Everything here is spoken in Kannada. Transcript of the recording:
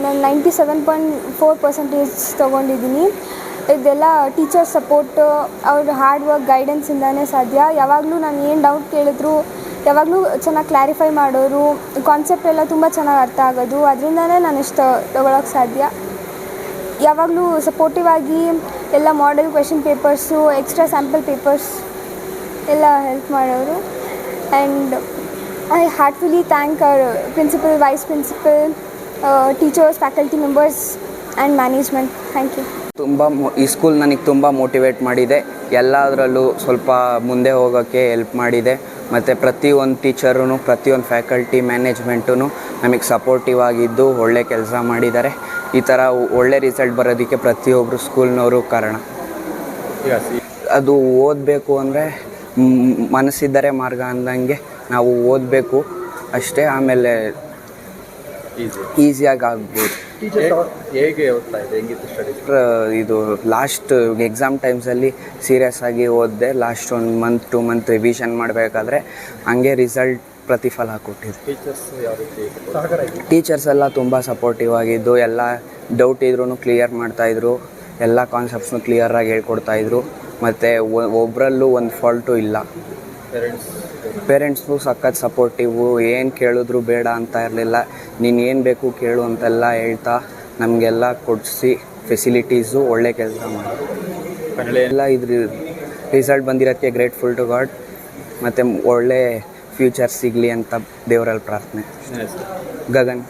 ನಾನು 97.4% ತೊಗೊಂಡಿದ್ದೀನಿ. ಇದೆಲ್ಲ ಟೀಚರ್ ಸಪೋರ್ಟು, ಅವ್ರ ಹಾರ್ಡ್ ವರ್ಕ್ ಗೈಡೆನ್ಸಿಂದನೇ ಸಾಧ್ಯ. ಯಾವಾಗಲೂ ನಾನು ಏನು ಡೌಟ್ ಕೇಳಿದ್ರು ಯಾವಾಗಲೂ ಚೆನ್ನಾಗಿ ಕ್ಲಾರಿಫೈ ಮಾಡೋರು, ಕಾನ್ಸೆಪ್ಟ್ ಎಲ್ಲ ತುಂಬ ಚೆನ್ನಾಗಿ ಅರ್ಥ ಆಗೋದು. ಅದರಿಂದನೇ ನಾನು ಇಷ್ಟು ತೊಗೊಳಕ್ಕೆ ಸಾಧ್ಯ. ಯಾವಾಗಲೂ ಸಪೋರ್ಟಿವ್ ಆಗಿ ಎಲ್ಲ model question papers, extra sample papers ಎಲ್ಲ ಹೆಲ್ಪ್ ಮಾಡೋರು. And I heartfully thank our principal, vice principal, teachers, faculty members and management. Thank you. ಈ ಸ್ಕೂಲ್ ನನಗೆ ತುಂಬ ಮೋಟಿವೇಟ್ ಮಾಡಿದೆ. ಎಲ್ಲದರಲ್ಲೂ ಸ್ವಲ್ಪ ಮುಂದೆ ಹೋಗೋಕ್ಕೆ ಹೆಲ್ಪ್ ಮಾಡಿದೆ. ಮತ್ತು ಪ್ರತಿಯೊಂದು ಟೀಚರೂ, ಪ್ರತಿಯೊಂದು ಫ್ಯಾಕಲ್ಟಿ, ಮ್ಯಾನೇಜ್ಮೆಂಟು ನಮಗೆ ಸಪೋರ್ಟಿವ್ ಆಗಿದ್ದು ಒಳ್ಳೆ ಕೆಲಸ ಮಾಡಿದ್ದಾರೆ. ಈ ಥರ ಒಳ್ಳೆ ರಿಸಲ್ಟ್ ಬರೋದಕ್ಕೆ ಪ್ರತಿಯೊಬ್ಬರು ಸ್ಕೂಲ್ನವರು ಕಾರಣ. ಅದು ಓದಬೇಕು ಅಂದರೆ ಮನಸ್ಸಿದ್ದರೆ ಮಾರ್ಗ ಅಂದಂಗೆ ನಾವು ಓದಬೇಕು ಅಷ್ಟೇ, ಆಮೇಲೆ ಈಸಿಯಾಗಿ ಆಗ್ಬೋದು. ಹೇಗೆ ಓದ್ತಾ ಇದೆ, ಹೆಂಗಿತ್ತು ಸ್ಟಡೀಸ್? ಇದು ಲಾಸ್ಟ್ ಎಕ್ಸಾಮ್ ಟೈಮ್ಸಲ್ಲಿ ಸೀರಿಯಸ್ ಆಗಿ ಓದಿದೆ. ಲಾಸ್ಟ್ 1 ಮಂತ್ 2 ಮಂತ್ ರಿವಿಷನ್ ಮಾಡಬೇಕಾದ್ರೆ ಹಂಗೆ ರಿಸಲ್ಟ್ ಪ್ರತಿಫಲ ಕೊಟ್ಟಿದ್ದು. ಟೀಚರ್ಸ್ ಯಾವ ರೀತಿ ಸಹಕಾರ? ಟೀಚರ್ಸ್ ಎಲ್ಲ ತುಂಬ ಸಪೋರ್ಟಿವ್ ಆಗಿದ್ದು, ಎಲ್ಲ ಡೌಟ್ ಇದ್ರೂ ಕ್ಲಿಯರ್ ಮಾಡ್ತಾಯಿದ್ರು, ಎಲ್ಲ ಕಾನ್ಸೆಪ್ಟ್ಸ್ನು ಕ್ಲಿಯರಾಗಿ ಹೇಳ್ಕೊಡ್ತಾಯಿದ್ರು. ಮತ್ತು ಒಬ್ಬರಲ್ಲೂ ಒಂದು ಫಾಲ್ಟು ಇಲ್ಲ. ಪೇರೆಂಟ್ಸ್ನು ಸಖತ್ ಸಪೋರ್ಟಿವು, ಏನು ಕೇಳಿದ್ರು ಬೇಡ ಅಂತ ಇರಲಿಲ್ಲ. ನೀನು ಏನು ಬೇಕು ಕೇಳು ಅಂತೆಲ್ಲ ಹೇಳ್ತಾ ನಮಗೆಲ್ಲ ಕೊಡಿಸಿ ಫೆಸಿಲಿಟೀಸು ಒಳ್ಳೆ ಕೆಲಸ ಮಾಡಿ ಎಲ್ಲ ಇದ್ರ ರಿಸಲ್ಟ್ ಬಂದಿರೋಕ್ಕೆ ಗ್ರೇಟ್ಫುಲ್ ಟು ಗಾಡ್. ಮತ್ತು ಒಳ್ಳೆ ಫ್ಯೂಚರ್ ಸಿಗಲಿ ಅಂತ ದೇವರಲ್ಲಿ ಪ್ರಾರ್ಥನೆ. ಗಗನ್.